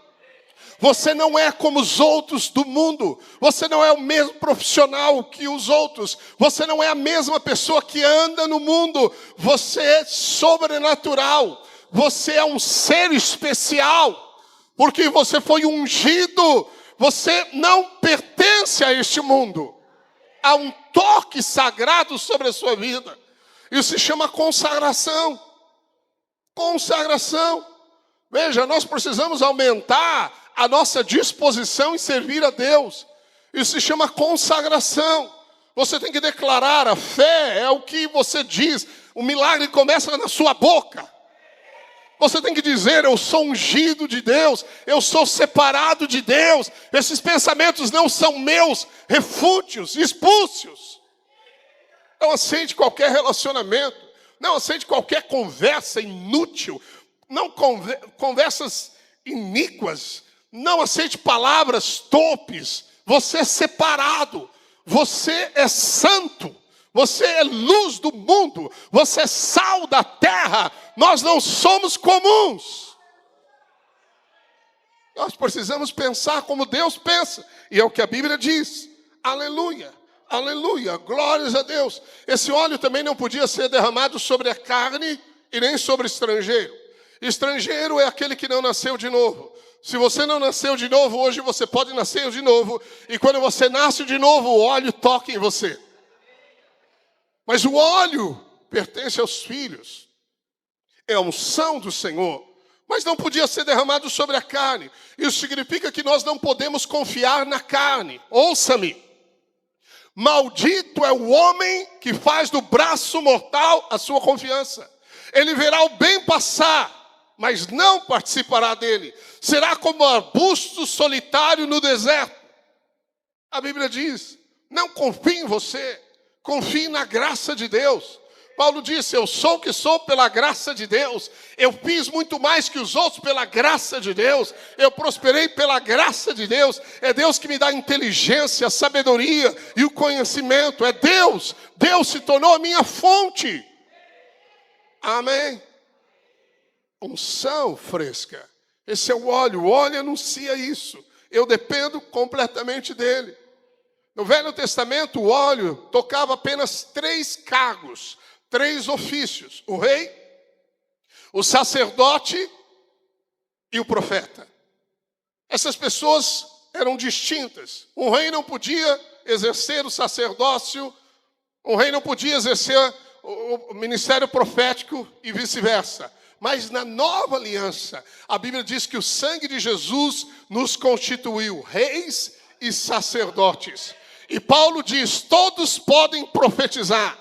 Você não é como os outros do mundo. Você não é o mesmo profissional que os outros. Você não é a mesma pessoa que anda no mundo. Você é sobrenatural. Você é um ser especial. Porque você foi ungido. Você não pertence a este mundo. Há um toque sagrado sobre a sua vida. Isso se chama consagração. Consagração. Veja, nós precisamos aumentar a nossa disposição em servir a Deus. Isso se chama consagração. Você tem que declarar, a fé é o que você diz. O milagre começa na sua boca. Você tem que dizer, eu sou ungido de Deus, eu sou separado de Deus. Esses pensamentos não são meus, refúgios, expulsos. Não aceite qualquer relacionamento. Não aceite qualquer conversa inútil, não conversas iníquas, não aceite palavras torpes. Você é separado, você é santo, você é luz do mundo, você é sal da terra. Nós não somos comuns. Nós precisamos pensar como Deus pensa, e é o que a Bíblia diz. Aleluia. Aleluia, glórias a Deus. Esse óleo também não podia ser derramado sobre a carne e nem sobre estrangeiro. Estrangeiro é aquele que não nasceu de novo. Se você não nasceu de novo, hoje você pode nascer de novo. E quando você nasce de novo, o óleo toca em você. Mas o óleo pertence aos filhos. É a unção do Senhor. Mas não podia ser derramado sobre a carne. Isso significa que nós não podemos confiar na carne. Ouça-me. Maldito é o homem que faz do braço mortal a sua confiança. Ele verá o bem passar, mas não participará dele. Será como um arbusto solitário no deserto. A Bíblia diz, não confie em você, confie na graça de Deus. Paulo disse, eu sou o que sou pela graça de Deus. Eu fiz muito mais que os outros pela graça de Deus. Eu prosperei pela graça de Deus. É Deus que me dá a inteligência, a sabedoria e o conhecimento. É Deus. Deus se tornou a minha fonte. Amém? Unção fresca. Esse é o óleo anuncia isso. Eu dependo completamente dele. No Velho Testamento, o óleo tocava apenas 3 cargos. 3 ofícios, o rei, o sacerdote e o profeta. Essas pessoas eram distintas. Um rei não podia exercer o sacerdócio, um rei não podia exercer o ministério profético e vice-versa. Mas na nova aliança, a Bíblia diz que o sangue de Jesus nos constituiu reis e sacerdotes. E Paulo diz, todos podem profetizar.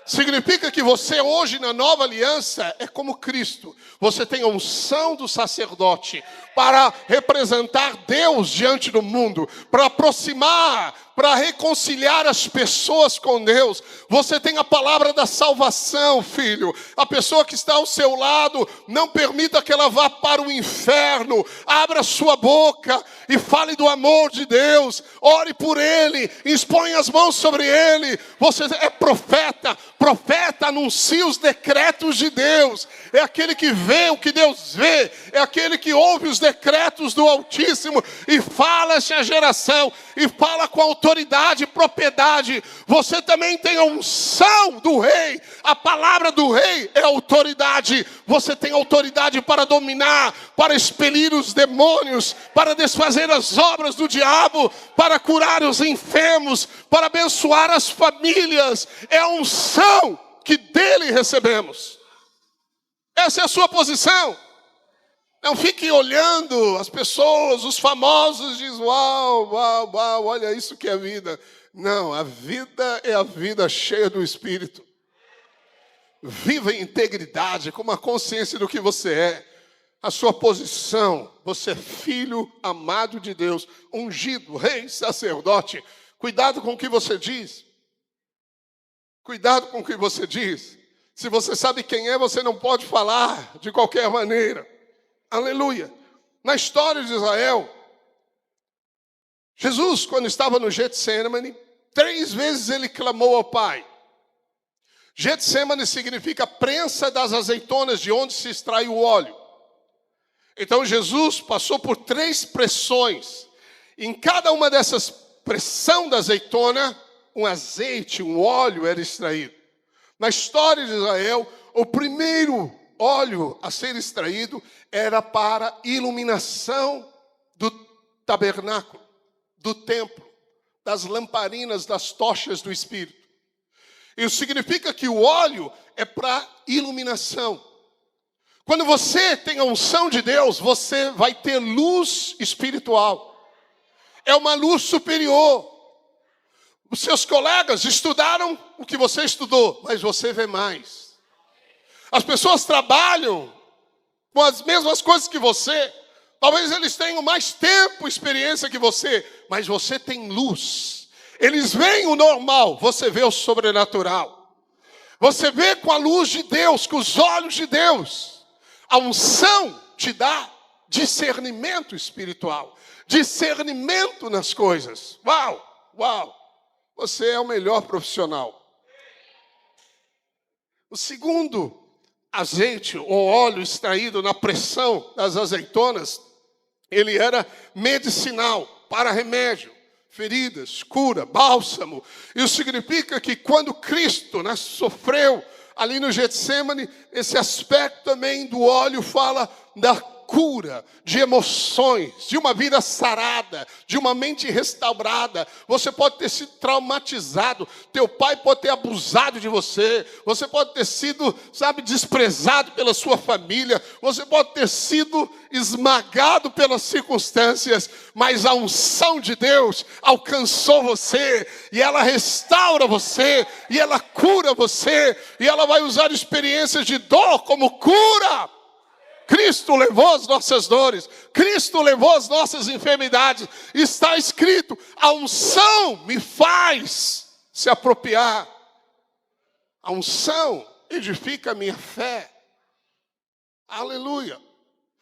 Significa que você hoje na nova aliança é como Cristo. Você tem a unção do sacerdote para representar Deus diante do mundo, para aproximar, para reconciliar as pessoas com Deus. Você tem a palavra da salvação, filho. A pessoa que está ao seu lado, não permita que ela vá para o inferno. Abra sua boca e fale do amor de Deus. Ore por ele, expõe as mãos sobre ele. Você é profeta. Profeta anuncia os decretos de Deus. É aquele que vê o que Deus vê. É aquele que ouve os decretos do Altíssimo e fala essa geração e fala com autoridade. autoridade e propriedade. Você também tem a unção do rei. A palavra do rei é autoridade. Você tem autoridade para dominar, para expelir os demônios, para desfazer as obras do diabo, para curar os enfermos, para abençoar as famílias. É a unção que dele recebemos. Essa é a sua posição. Não fique olhando as pessoas, os famosos, diz, uau, uau, uau, olha isso que é vida. Não, a vida é a vida cheia do Espírito. Viva em integridade, com uma consciência do que você é. A sua posição, você é filho amado de Deus, ungido, rei, sacerdote. Cuidado com o que você diz. Cuidado com o que você diz. Se você sabe quem é, você não pode falar de qualquer maneira. Aleluia. Na história de Israel, Jesus, quando estava no Getsemane, 3 vezes ele clamou ao Pai. Getsemane significa prensa das azeitonas, de onde se extrai o óleo. Então Jesus passou por 3 pressões. Em cada uma dessas pressão da azeitona, um azeite, um óleo era extraído. Na história de Israel, o primeiro óleo a ser extraído era para iluminação do tabernáculo, do templo, das lamparinas, das tochas do Espírito. Isso significa que o óleo é para iluminação. Quando você tem a unção de Deus, você vai ter luz espiritual. É uma luz superior. Os seus colegas estudaram o que você estudou, mas você vê mais. As pessoas trabalham com as mesmas coisas que você. Talvez eles tenham mais tempo, experiência que você, mas você tem luz. Eles veem o normal, você vê o sobrenatural. Você vê com a luz de Deus, com os olhos de Deus. A unção te dá discernimento espiritual, discernimento nas coisas. Uau, uau, você é o melhor profissional. O segundo azeite ou óleo extraído na pressão das azeitonas, ele era medicinal, para remédio, feridas, cura, bálsamo. Isso significa que quando Cristo sofreu ali no Getsemane, esse aspecto também do óleo fala da cura, de emoções, de uma vida sarada, de uma mente restaurada. Você pode ter sido traumatizado, teu pai pode ter abusado de você, você pode ter sido, desprezado pela sua família, você pode ter sido esmagado pelas circunstâncias, mas a unção de Deus alcançou você, e ela restaura você, e ela cura você, e ela vai usar experiências de dor como cura. Cristo levou as nossas dores, Cristo levou as nossas enfermidades. Está escrito, a unção me faz se apropriar. A unção edifica a minha fé. Aleluia.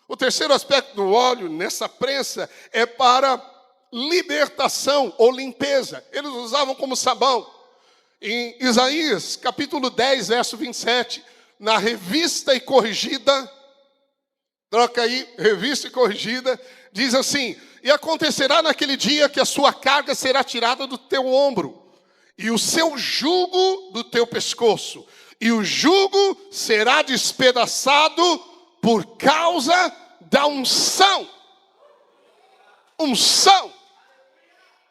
O terceiro aspecto do óleo nessa prensa é para libertação ou limpeza. Eles usavam como sabão. Em Isaías, capítulo 10, verso 27, na Revista e Corrigida, troca aí, Revista e Corrigida, diz assim: e acontecerá naquele dia que a sua carga será tirada do teu ombro, e o seu jugo do teu pescoço, e o jugo será despedaçado por causa da unção. Unção.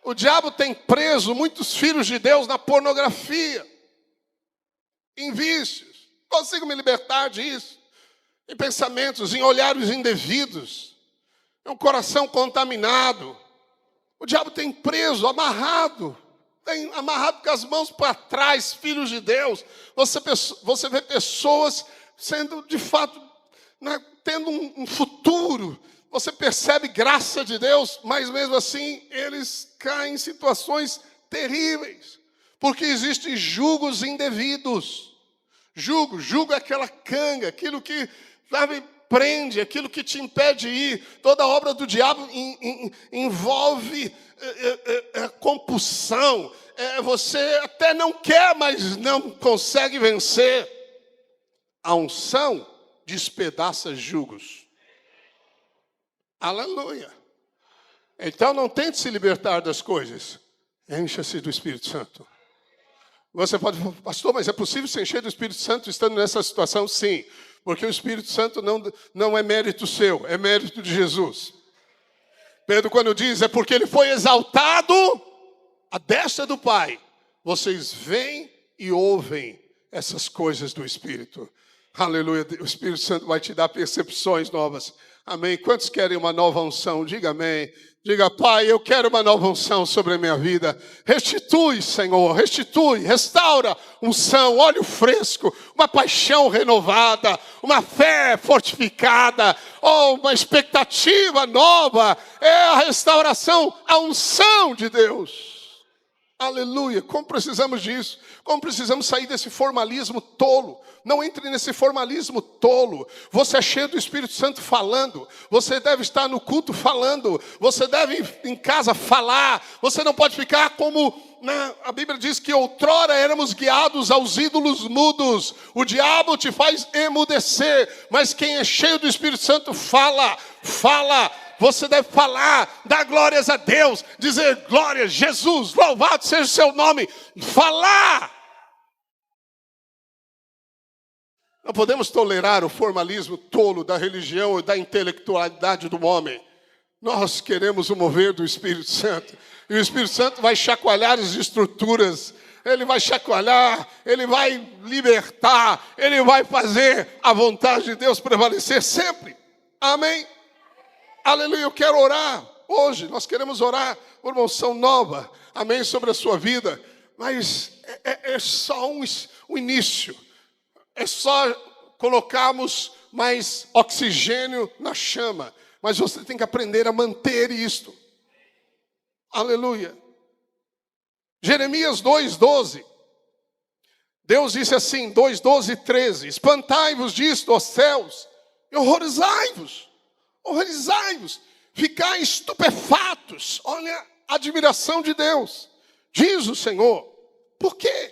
O diabo tem preso muitos filhos de Deus na pornografia, em vícios. Consigo me libertar disso. Em pensamentos, em olhares indevidos, é um coração contaminado. O diabo tem preso, amarrado com as mãos para trás, filhos de Deus. Você vê pessoas sendo, de fato, tendo um futuro. Você percebe graça de Deus, mas mesmo assim eles caem em situações terríveis, porque existem julgos indevidos. Jugo é aquela canga, aquilo que prende, aquilo que te impede de ir. Toda obra do diabo envolve compulsão. Você até não quer, mas não consegue vencer. A unção despedaça jugos. Aleluia. Então não tente se libertar das coisas. Encha-se do Espírito Santo. Você pode falar, pastor, mas é possível se encher do Espírito Santo estando nessa situação? Sim, porque o Espírito Santo não é mérito seu, é mérito de Jesus. Pedro, quando diz, é porque ele foi exaltado à destra do Pai. Vocês veem e ouvem essas coisas do Espírito. Aleluia, o Espírito Santo vai te dar percepções novas. Amém? Quantos querem uma nova unção? Diga amém. Diga, Pai, eu quero uma nova unção sobre a minha vida. Restitui, Senhor, restitui, restaura unção, óleo fresco, uma paixão renovada, uma fé fortificada, uma expectativa nova. É a restauração, a unção de Deus. Aleluia, como precisamos disso, como precisamos sair desse formalismo tolo. Não entre nesse formalismo tolo. Você é cheio do Espírito Santo falando, você deve estar no culto falando, você deve em casa falar, você não pode ficar como, a Bíblia diz que outrora éramos guiados aos ídolos mudos. O diabo te faz emudecer, mas quem é cheio do Espírito Santo fala. Você deve falar, dar glórias a Deus, dizer glória, Jesus, louvado seja o seu nome, falar. Não podemos tolerar o formalismo tolo da religião e da intelectualidade do homem. Nós queremos o mover do Espírito Santo. E o Espírito Santo vai chacoalhar as estruturas. Ele vai chacoalhar, ele vai libertar, ele vai fazer a vontade de Deus prevalecer sempre. Amém? Aleluia, eu quero orar hoje, nós queremos orar por uma unção nova, amém, sobre a sua vida, mas é só um início, é só colocarmos mais oxigênio na chama, mas você tem que aprender a manter isto, aleluia. Jeremias 2:12, Deus disse assim, 2:12 e 13, espantai-vos disto, ó céus, e horrorizai-vos, ficai estupefatos. Olha a admiração de Deus. Diz o Senhor. Por quê?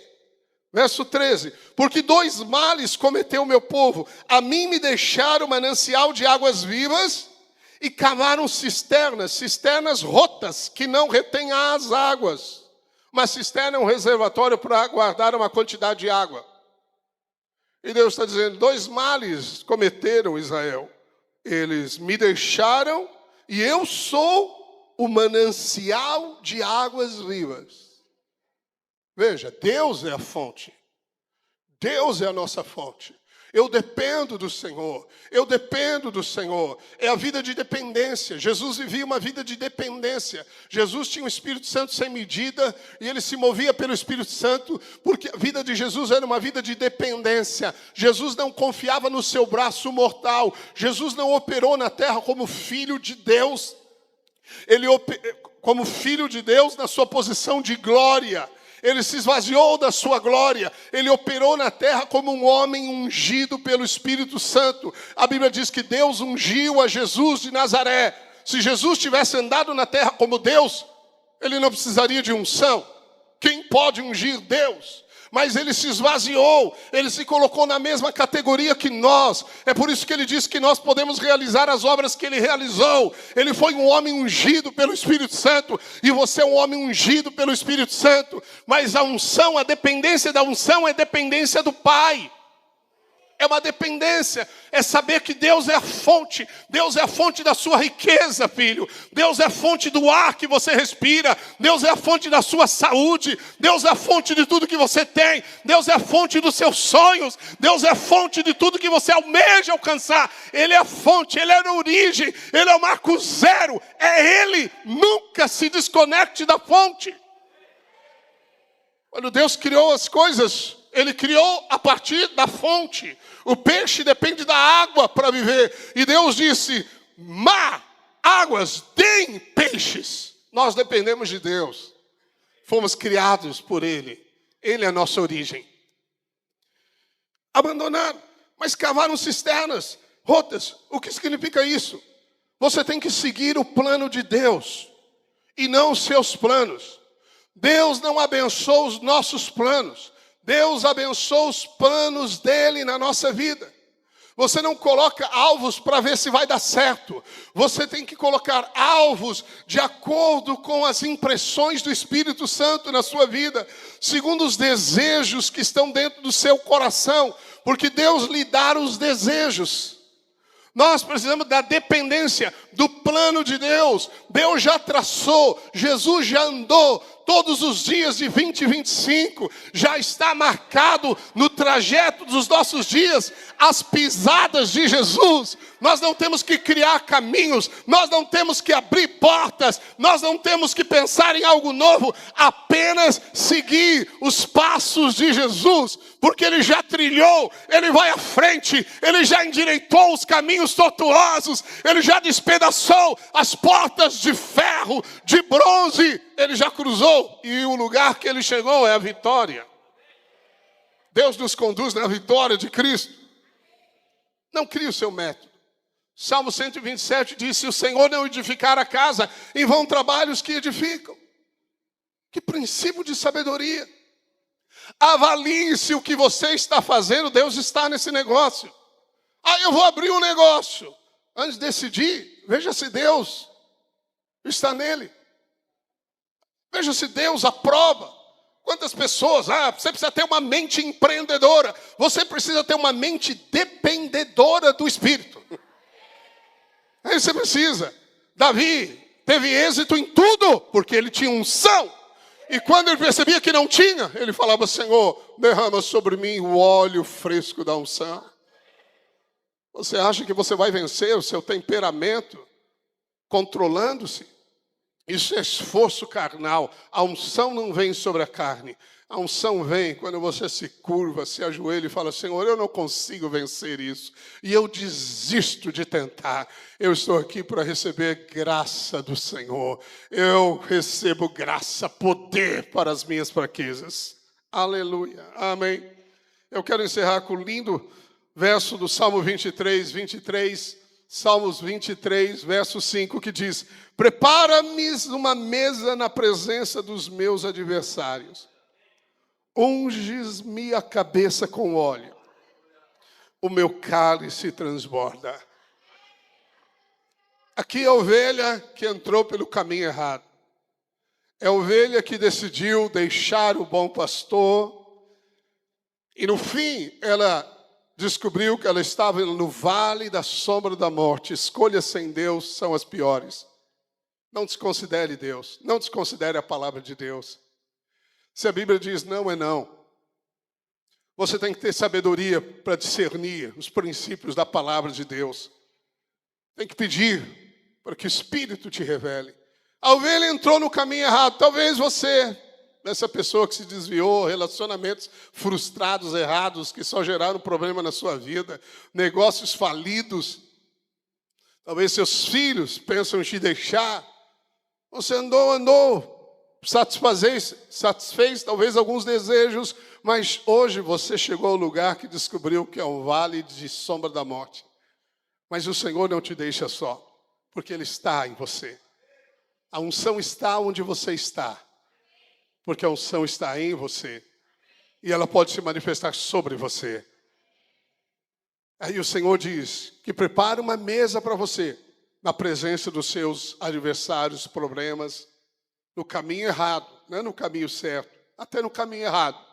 Verso 13. Porque 2 males cometeu o meu povo. A mim me deixaram manancial de águas vivas e cavaram cisternas rotas que não retêm as águas. Uma cisterna é um reservatório para guardar uma quantidade de água. E Deus está dizendo, 2 males cometeram Israel. Eles me deixaram e eu sou o manancial de águas vivas. Veja, Deus é a fonte. Deus é a nossa fonte. Eu dependo do Senhor. É a vida de dependência. Jesus vivia uma vida de dependência. Jesus tinha o Espírito Santo sem medida e ele se movia pelo Espírito Santo, porque a vida de Jesus era uma vida de dependência. Jesus não confiava no seu braço mortal. Jesus não operou na terra como filho de Deus. Ele como filho de Deus na sua posição de glória. Ele se esvaziou da sua glória. Ele operou na terra como um homem ungido pelo Espírito Santo. A Bíblia diz que Deus ungiu a Jesus de Nazaré. Se Jesus tivesse andado na terra como Deus, ele não precisaria de unção. Quem pode ungir Deus? Mas ele se esvaziou, ele se colocou na mesma categoria que nós. É por isso que ele diz que nós podemos realizar as obras que ele realizou. Ele foi um homem ungido pelo Espírito Santo, e você é um homem ungido pelo Espírito Santo. Mas a unção, a dependência da unção é dependência do Pai. É uma dependência, é saber que Deus é a fonte. Deus é a fonte da sua riqueza, filho. Deus é a fonte do ar que você respira. Deus é a fonte da sua saúde. Deus é a fonte de tudo que você tem. Deus é a fonte dos seus sonhos. Deus é a fonte de tudo que você almeja alcançar. Ele é a fonte, Ele é a origem, Ele é o marco zero. É Ele, nunca se desconecte da fonte. Quando Deus criou as coisas, Ele criou a partir da fonte. O peixe depende da água para viver. E Deus disse, mar, águas, deem peixes. Nós dependemos de Deus. Fomos criados por Ele. Ele é a nossa origem. Abandonaram, mas cavaram cisternas rotas. O que significa isso? Você tem que seguir o plano de Deus e não os seus planos. Deus não abençoa os nossos planos. Deus abençoa os planos dele na nossa vida. Você não coloca alvos para ver se vai dar certo. Você tem que colocar alvos de acordo com as impressões do Espírito Santo na sua vida, segundo os desejos que estão dentro do seu coração, porque Deus lhe dá os desejos. Nós precisamos da dependência do plano de Deus. Deus já traçou, Jesus já andou todos os dias de 2025, já está marcado no trajeto dos nossos dias, as pisadas de Jesus. Nós não temos que criar caminhos, nós não temos que abrir portas, nós não temos que pensar em algo novo, apenas seguir os passos de Jesus, porque Ele já trilhou, Ele vai à frente, Ele já endireitou os caminhos tortuosos, Ele já despedaçou as portas de ferro, de bronze, Ele já cruzou, e o lugar que Ele chegou é a vitória. Deus nos conduz na vitória de Cristo. Não crie o seu método. Salmo 127 diz: se o Senhor não edificar a casa, em vão trabalhos que edificam. Que princípio de sabedoria. Avalie se o que você está fazendo, Deus está nesse negócio. Eu vou abrir um negócio. Antes de decidir, veja se Deus está nele. Veja se Deus aprova. Quantas pessoas, você precisa ter uma mente empreendedora. Você precisa ter uma mente dependedora do Espírito. Aí você precisa. Davi teve êxito em tudo, porque ele tinha unção. E quando ele percebia que não tinha, ele falava: Senhor, derrama sobre mim o óleo fresco da unção. Você acha que você vai vencer o seu temperamento controlando-se? Isso é esforço carnal. A unção não vem sobre a carne. A unção vem quando você se curva, se ajoelha e fala: Senhor, eu não consigo vencer isso. E eu desisto de tentar. Eu estou aqui para receber graça do Senhor. Eu recebo graça, poder para as minhas fraquezas. Aleluia. Amém. Eu quero encerrar com o lindo verso do Salmo 23. Salmos 23, verso 5, que diz: prepara-me uma mesa na presença dos meus adversários. Unges-me a cabeça com óleo. O meu cálice transborda. Aqui é a ovelha que entrou pelo caminho errado. É a ovelha que decidiu deixar o bom pastor. E no fim, ela descobriu que ela estava no vale da sombra da morte. Escolhas sem Deus são as piores. Não desconsidere Deus. Não desconsidere a palavra de Deus. Se a Bíblia diz não, é não. Você tem que ter sabedoria para discernir os princípios da palavra de Deus. Tem que pedir para que o Espírito te revele. A ovelha entrou no caminho errado. Talvez você, essa pessoa que se desviou, relacionamentos frustrados, errados, que só geraram problema na sua vida, negócios falidos. Talvez seus filhos pensam em te deixar. Você andou, satisfez talvez alguns desejos, mas hoje você chegou ao lugar que descobriu que é um vale de sombra da morte. Mas o Senhor não te deixa só, porque Ele está em você. A unção está onde você está, porque a unção está em você, e ela pode se manifestar sobre você. Aí o Senhor diz que prepara uma mesa para você, na presença dos seus adversários, problemas, no caminho errado, não é no caminho certo, até no caminho errado.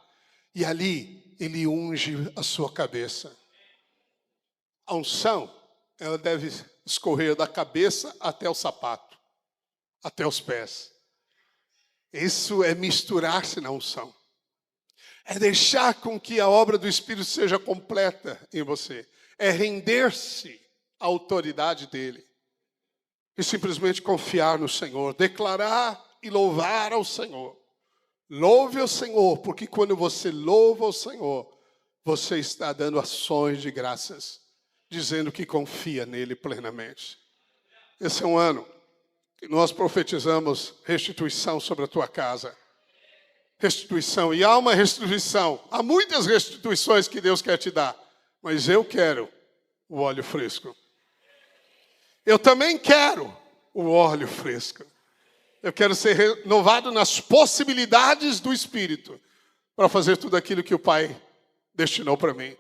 E ali, Ele unge a sua cabeça. A unção, ela deve escorrer da cabeça até o sapato, até os pés. Isso é misturar-se na unção. É deixar com que a obra do Espírito seja completa em você. É render-se à autoridade dEle. E simplesmente confiar no Senhor. Declarar e louvar ao Senhor. Louve ao Senhor, porque quando você louva ao Senhor, você está dando ações de graças, dizendo que confia nele plenamente. Esse é um ano que nós profetizamos restituição sobre a tua casa. Restituição, e há uma restituição. Há muitas restituições que Deus quer te dar, mas eu quero o óleo fresco. Eu também quero o óleo fresco. Eu quero ser renovado nas possibilidades do Espírito para fazer tudo aquilo que o Pai destinou para mim.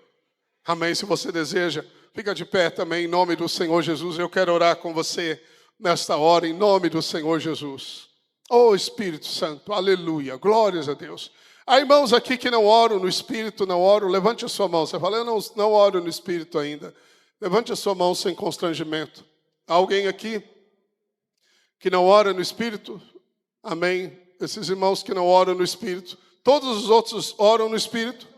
Amém? Se você deseja Fica de pé também em nome do Senhor Jesus. Eu quero orar com você nesta hora em nome do Senhor Jesus. Oh Espírito Santo, aleluia, glórias a Deus. Há irmãos aqui que não oram no Espírito, não oram. Levante a sua mão. Você fala, eu não oro no Espírito ainda. Levante a sua mão sem constrangimento. Há alguém aqui que não ora no Espírito? Amém. Esses irmãos que não oram no Espírito. Todos os outros oram no Espírito?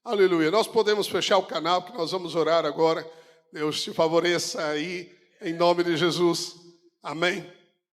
Aleluia. Nós podemos fechar o canal, que nós vamos orar agora. Deus te favoreça aí, em nome de Jesus. Amém.